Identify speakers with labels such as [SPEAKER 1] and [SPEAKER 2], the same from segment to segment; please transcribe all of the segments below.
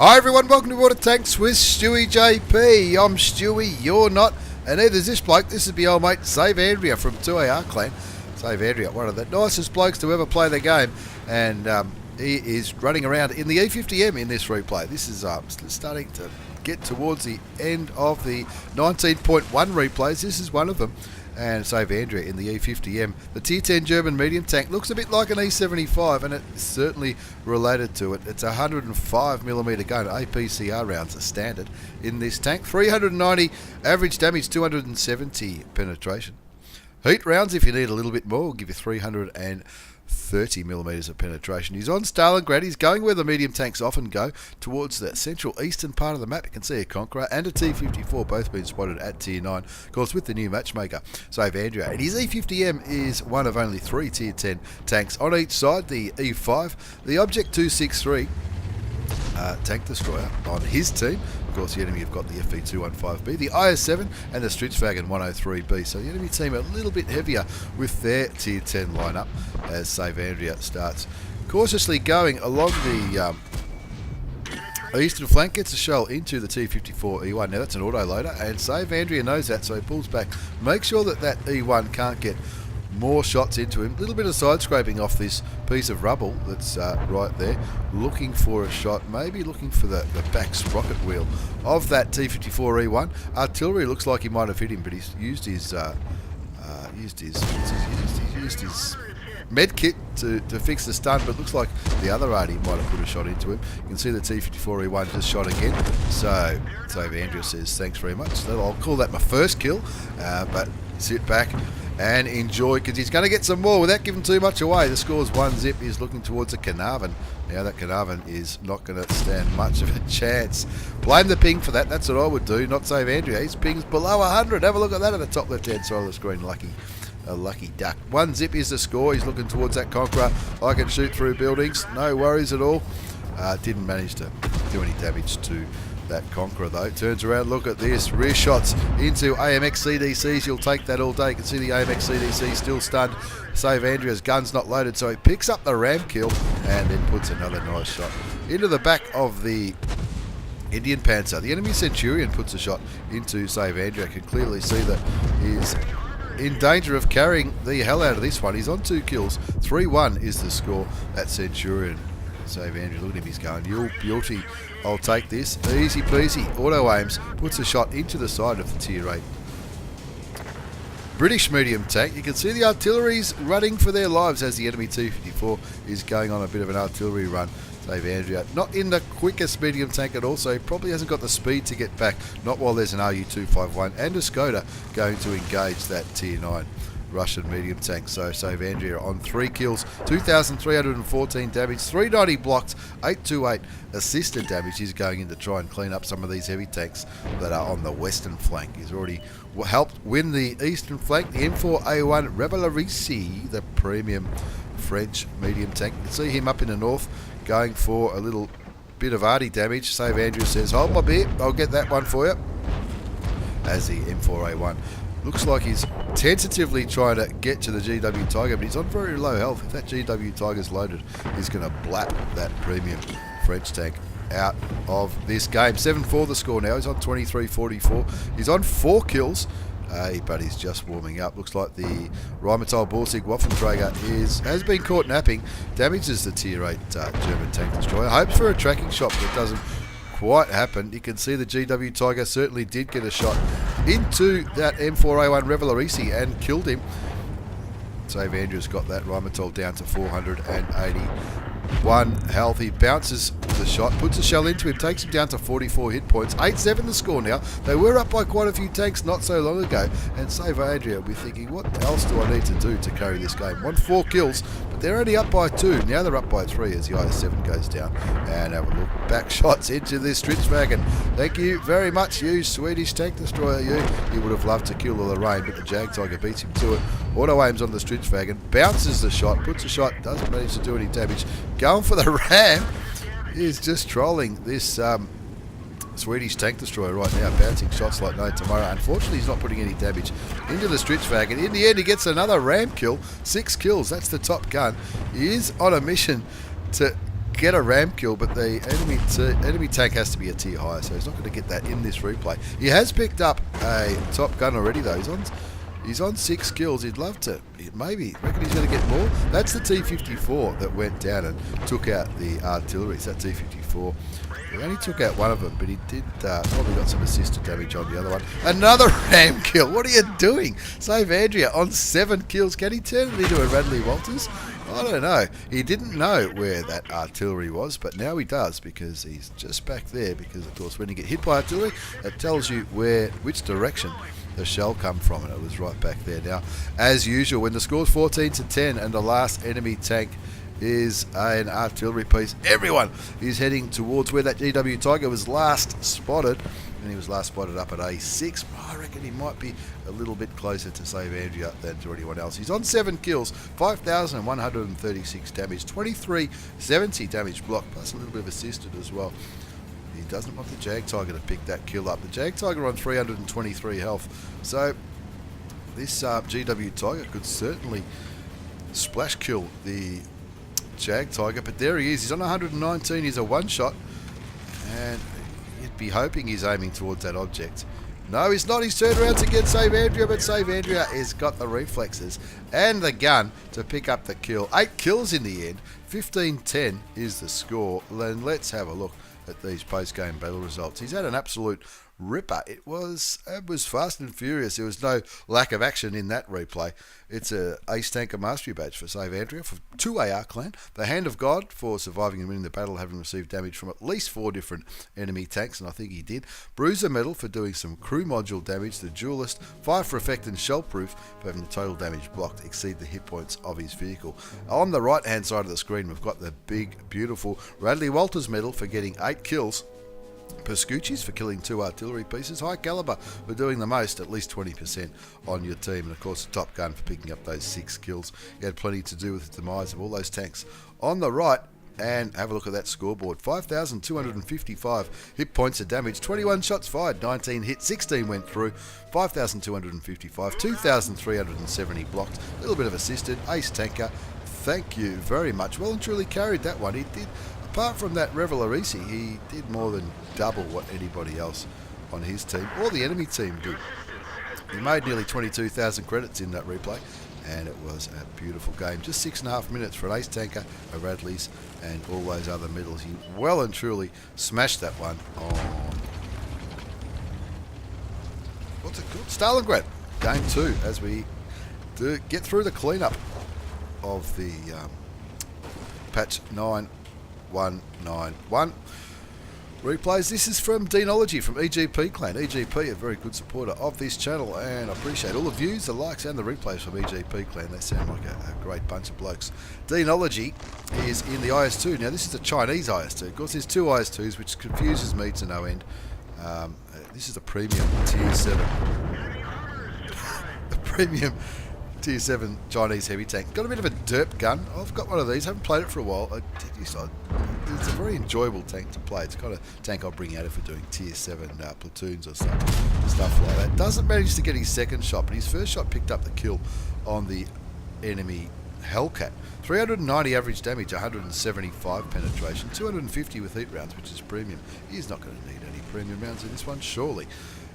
[SPEAKER 1] Hi everyone, welcome to Water Tanks with stewiejp. I'm Stewie, you're not, and neither's this bloke. This is my old mate Save Andrea from 2AR Clan. Save Andrea, one of the nicest blokes to ever play the game, and he is running around in the E50M in this replay. This is starting to get towards the end of the 19.1 replays. This is one of them. And Save Andrea in the E50M. The Tier 10 German medium tank looks a bit like an E75, and it's certainly related to it. It's a 105mm gun. APCR rounds are standard in this tank. 390 average damage, 270 penetration. Heat rounds, if you need a little bit more, will give you 330mm of penetration. He's on Stalingrad. He's going where the medium tanks often go, towards the central eastern part of the map. You can see a Conqueror and a T-54 both been spotted at Tier 9, of course, with the new matchmaker, Save Andrea. And his E50M is one of only 3 Tier 10 tanks on each side. The E5, the Object 263 tank destroyer on his team. Of course, the enemy have got the FV215B, the IS7, and the Stritzwagen 103B. So the enemy team a little bit heavier with their Tier 10 lineup as Save Andrea starts cautiously going along the eastern flank, gets a shell into the T-54 E1. Now that's an autoloader, and Save Andrea knows that, so he pulls back. Make sure that that E1 can't get more shots into him. A little bit of side scraping off this piece of rubble that's right there, looking for a shot, maybe looking for the back sprocket wheel of that T-54 E1. Artillery looks like he might have hit him, but he's used his med kit to fix the stun, but looks like the other arty might have put a shot into him. You can see the T-54 E1 just shot again. So Save Andrea says thanks very much. I'll call that my first kill, but sit back and enjoy, because he's going to get some more without giving too much away. The score's 1-0. He's looking towards a Carnarvon. Now that Carnarvon is not going to stand much of a chance. Blame the ping for that. That's what I would do, not Save Andrea. His ping's below 100. Have a look at that at the top left-hand side of the screen. A lucky duck. 1-0 is the score. He's looking towards that Conqueror. I can shoot through buildings. No worries at all. Didn't manage to do any damage to that Conqueror though. Turns around, look at this, rear shots into AMX CDCs. You'll take that all day. You can see the AMX CDC still stunned. Save Andrea's gun's not loaded, so he picks up the ram kill and then puts another nice shot into the back of the Indian Panzer. The enemy Centurion puts a shot into Save Andrea. Can clearly see that he's in danger of carrying the hell out of this one. He's on 2 kills. 3-1 is the score at Centurion. Save Andrea, look at him, he's going, you're beauty, I'll take this, easy peasy. Auto aims, puts a shot into the side of the Tier 8 British medium tank. You can see the artillery's running for their lives as the enemy T-54 is going on a bit of an artillery run. Save Andrea, not in the quickest medium tank at all, so he probably hasn't got the speed to get back, not while there's an RU-251 and a Skoda going to engage that Tier 9 Russian medium tank. So Save Andrea on 3 kills, 2,314 damage, 390 blocked, 828 assisted damage. He's going in to try and clean up some of these heavy tanks that are on the western flank. He's already helped win the eastern flank. The M4A1 Revelarici, the premium French medium tank. You can see him up in the north going for a little bit of arty damage. Save Andrea says, hold my beer, I'll get that one for you. As the M4A1 looks like he's tentatively trying to get to the GW Tiger, but he's on very low health. If that GW Tiger's loaded, he's going to blap that premium French tank out of this game. 7-4 the score now. He's on 23-44. He's on 4 kills, but he's just warming up. Looks like the Rheinmetall Borsig Waffenträger has been caught napping. Damages the Tier 8 German tank destroyer. Hopes for a tracking shot, but it doesn't quite happen. You can see the GW Tiger certainly did get a shot into that M4A1 Revelarici and killed him. Save Andrea's got that Rheinmetall down to 481 health. He bounces the shot, puts a shell into him, takes him down to 44 hit points. 8-7 the score now. They were up by quite a few tanks not so long ago, and Save Andrea will be thinking, what else do I need to do to carry this game? Won 4 kills, but they're only up by 2. Now they're up by 3 as the IS7 goes down. And have a look. Back shots into this Stritzwagen. Thank you very much, you Swedish tank destroyer. You would have loved to kill the Lorraine, but the Jag Tiger beats him to it. Auto aims on the Stritzwagen, bounces the shot, puts a shot, doesn't manage to do any damage. Going for the ram. Is just trolling this Swedish tank destroyer right now, bouncing shots like no tomorrow. Unfortunately, he's not putting any damage into the Stritzwagen. In the end, he gets another ram kill. 6 kills, that's the top gun. He is on a mission to get a ram kill, but the enemy tank has to be a tier higher, so he's not going to get that in this replay. He has picked up a top gun already, though. He's on 6 kills. He'd love to, maybe, reckon he's going to get more. That's the T-54 that went down and took out the artillery. It's that T-54. He only took out one of them, but he did probably got some assisted damage on the other one. Another ram kill. What are you doing? Save Andrea on 7 kills. Can he turn it into a Radley Walters? I don't know. He didn't know where that artillery was, but now he does, because he's just back there. Because, of course, when you get hit by artillery, it tells you which direction the shell come from, and it was right back there. Now, as usual, when the score's 14-10 and the last enemy tank is an artillery piece, everyone is heading towards where that GW Tiger was last spotted, and he was last spotted up at A6. I reckon he might be a little bit closer to save Andrea than to anyone else. He's on 7 kills, 5,136 damage, 2370 damage block, plus a little bit of assisted as well. He doesn't want the Jag Tiger to pick that kill up. The Jag Tiger on 323 health, so this GW Tiger could certainly splash kill the Jag Tiger, but there he is. He's on 119. He's a one-shot, and you'd be hoping he's aiming towards that object. No, he's not. He's turned around to get Save Andrea, but Save Andrea has got the reflexes and the gun to pick up the kill. 8 kills in the end. 15-10 is the score. Then let's have a look at these post-game battle results. He's had an absolute ripper. It was fast and furious. There was no lack of action in that replay. It's a Ace Tanker Mastery Badge for Save Andrea for 2 AR clan. The Hand of God for surviving and winning the battle, having received damage from at least 4 different enemy tanks, and I think he did. Bruiser Medal for doing some crew module damage. The Duelist, 5 for effect and shell proof for having the total damage blocked exceed the hit points of his vehicle. On the right hand side of the screen, we've got the big, beautiful Radley Walters Medal for getting 8 kills. Perscucci's for killing 2 artillery pieces. High Caliber for doing the most, at least 20% on your team. And of course the Top Gun for picking up those 6 kills. He had plenty to do with the demise of all those tanks on the right. And have a look at that scoreboard. 5,255 hit points of damage, 21 shots fired, 19 hit, 16 went through, 5,255, 2,370 blocked, a little bit of assisted. Ace Tanker, thank you very much. Well and truly carried that one. He did. Apart from that Revelarisi, he did more than double what anybody else on his team or the enemy team did. He made nearly 22,000 credits in that replay, and it was a beautiful game. Just 6.5 minutes for an Ace Tanker, a Radley's, and all those other medals. He well and truly smashed that one on, what's it called? Stalingrad, game 2, as we get through the cleanup of the patch 9.191 replays. This is from Deanology from EGP Clan. EGP, a very good supporter of this channel, and I appreciate all the views, the likes, and the replays from EGP Clan. They sound like a great bunch of blokes. Deanology is in the IS2. Now, this is a Chinese IS2. Of course, there's 2 IS2s, which confuses me to no end. This is the premium Tier 7. The premium Tier 7 Chinese heavy tank. Got a bit of a derp gun. I've got one of these. Haven't played it for a while. It's a very enjoyable tank to play. It's the kind of tank I'll bring out if we're doing Tier 7 platoons or stuff like that. Doesn't manage to get his second shot, but his first shot picked up the kill on the enemy Hellcat. 390 average damage, 175 penetration, 250 with heat rounds, which is premium. He's not going to need any premium rounds in this one, surely.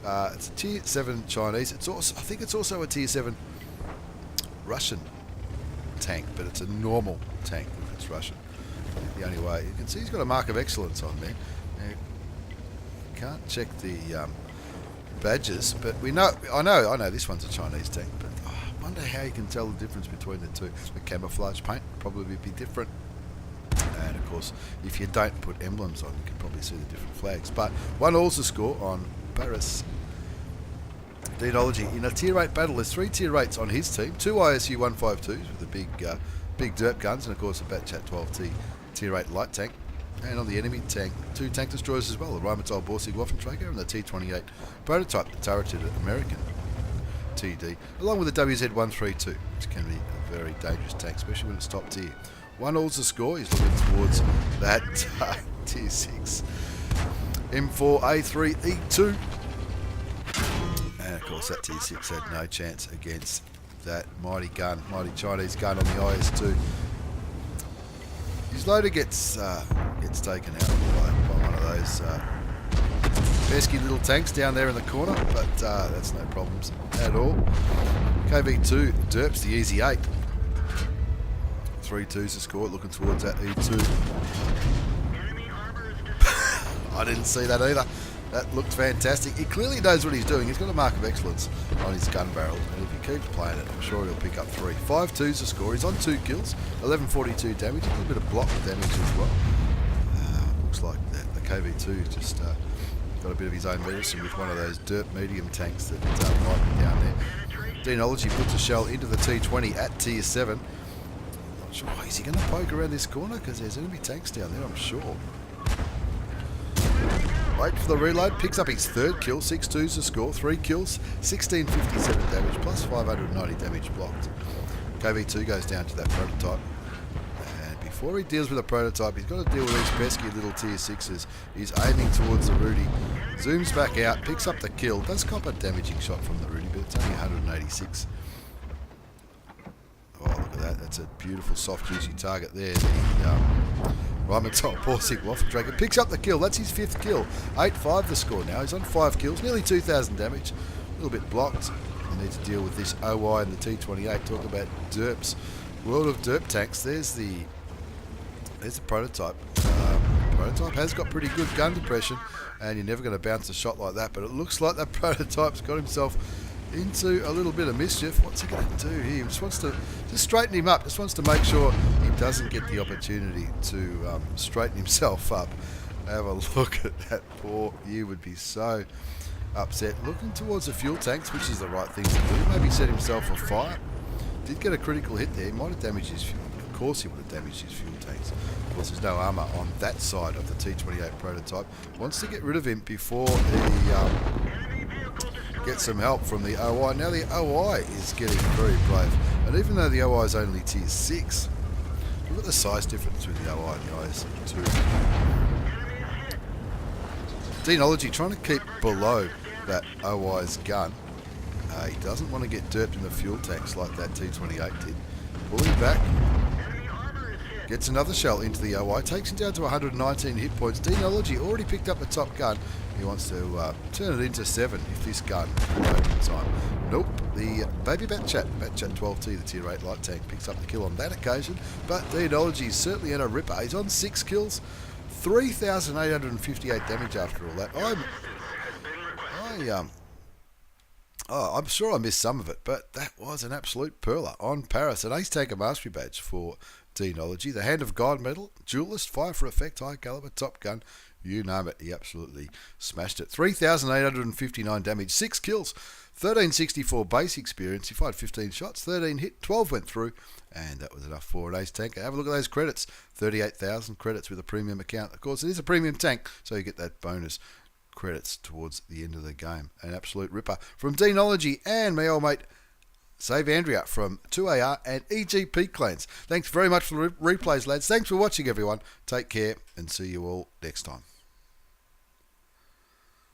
[SPEAKER 1] It's a Tier 7 Chinese. It's also, I think it's also a Tier 7 Russian tank, but it's a normal tank if it's Russian. The only way you can see, he's got a mark of excellence on there. Now, can't check the badges, but we know. I know this one's a Chinese tank, but I wonder how you can tell the difference between the two. The camouflage paint probably be different, and of course, if you don't put emblems on, you can probably see the different flags. But 1-all's the score on Paris. Deanology in a Tier 8 battle. There's 3 Tier 8s on his team. 2 ISU 152s with the big dirt guns, and of course a Batchat 12T Tier 8 light tank. And on the enemy tank, 2 tank destroyers as well, the Rheinmetall Borsig Waffenträger and the T28 prototype, the turreted American TD, along with the WZ132, which can be a very dangerous tank, especially when it's top tier. 1-all's the score. He's looking towards that Tier 6 M4A3E2. And of course that Tier 6 had no chance against that mighty Chinese gun on the IS2. His loader gets taken out by one of those pesky little tanks down there in the corner, but that's no problems at all. KV2 derps the easy 8. 3-2's the score, looking towards that E2. I didn't see that either. That looked fantastic. He clearly knows what he's doing. He's got a mark of excellence on his gun barrel, and if he keeps playing it, I'm sure he'll pick up 3. 5-2's the score. He's on 2 kills, 1142 damage, a little bit of block damage as well. Looks like the KV2 just got a bit of his own medicine with one of those dirt medium tanks that might be down there. Deanology puts a shell into the T20 at tier 7. Not sure, is he going to poke around this corner? Because there's enemy tanks down there, I'm sure. Wait for the reload, picks up his 3rd kill, 6-2's the score, 3 kills, 1657 damage, plus 590 damage blocked. KV2 goes down to that prototype. And before he deals with a prototype, he's got to deal with these pesky little tier 6s. He's aiming towards the Rudy, zooms back out, picks up the kill, does cop a damaging shot from the Rudy, but it's only 186. Oh, look at that, that's a beautiful soft juicy target there. Ryman-top Borsig Waffle Dragon picks up the kill. That's his 5th kill. 8-5 the score now. He's on 5 kills, nearly 2,000 damage. A little bit blocked. You need to deal with this OI and the T28. Talk about derps. World of derp tanks. There's the prototype. Prototype has got pretty good gun depression, and you're never going to bounce a shot like that. But it looks like that prototype's got himself into a little bit of mischief. What's he going to do here? He just wants to straighten him up. Just wants to make sure he doesn't get the opportunity to straighten himself up. Have a look at that. Poor you would be so upset. Looking towards the fuel tanks, which is the right thing to do. Maybe set himself on fire. Did get a critical hit there. He might have damaged his fuel. Of course he would have damaged his fuel tanks. Of course there's no armour on that side of the T28 prototype. Wants to get rid of him before he get some help from the OI. Now the OI is getting very brave, and even though the OI is only tier 6, look at the size difference between the OI and the IS2. Deanology trying to keep below that OI's gun. He doesn't want to get derped in the fuel tanks like that T28 did. Pulling back, gets another shell into the OI, takes him down to 119 hit points. Deanology already picked up the top gun. He wants to turn it into 7 if this gun will open time. Nope, the baby Batchat 12T, the tier 8 light tank, picks up the kill on that occasion, but Deanology is certainly in a ripper. He's on 6 kills, 3,858 damage after all that. I'm sure I missed some of it, but that was an absolute perler on Paris. An Ace Tanker Mastery Badge for Deanology. The Hand of God medal, duelist, fire for effect, high caliber, top gun, you name it, he absolutely smashed it. 3,859 damage, 6 kills, 1364 base experience. He fired 15 shots, 13 hit, 12 went through, and that was enough for an Ace Tanker. Have a look at those credits, 38,000 credits with a premium account. Of course, it is a premium tank, so you get that bonus credits towards the end of the game. An absolute ripper from Deanology and my old mate Save Andrea from 2AR and EGP Clans. Thanks very much for the replays, lads. Thanks for watching, everyone. Take care and see you all next time.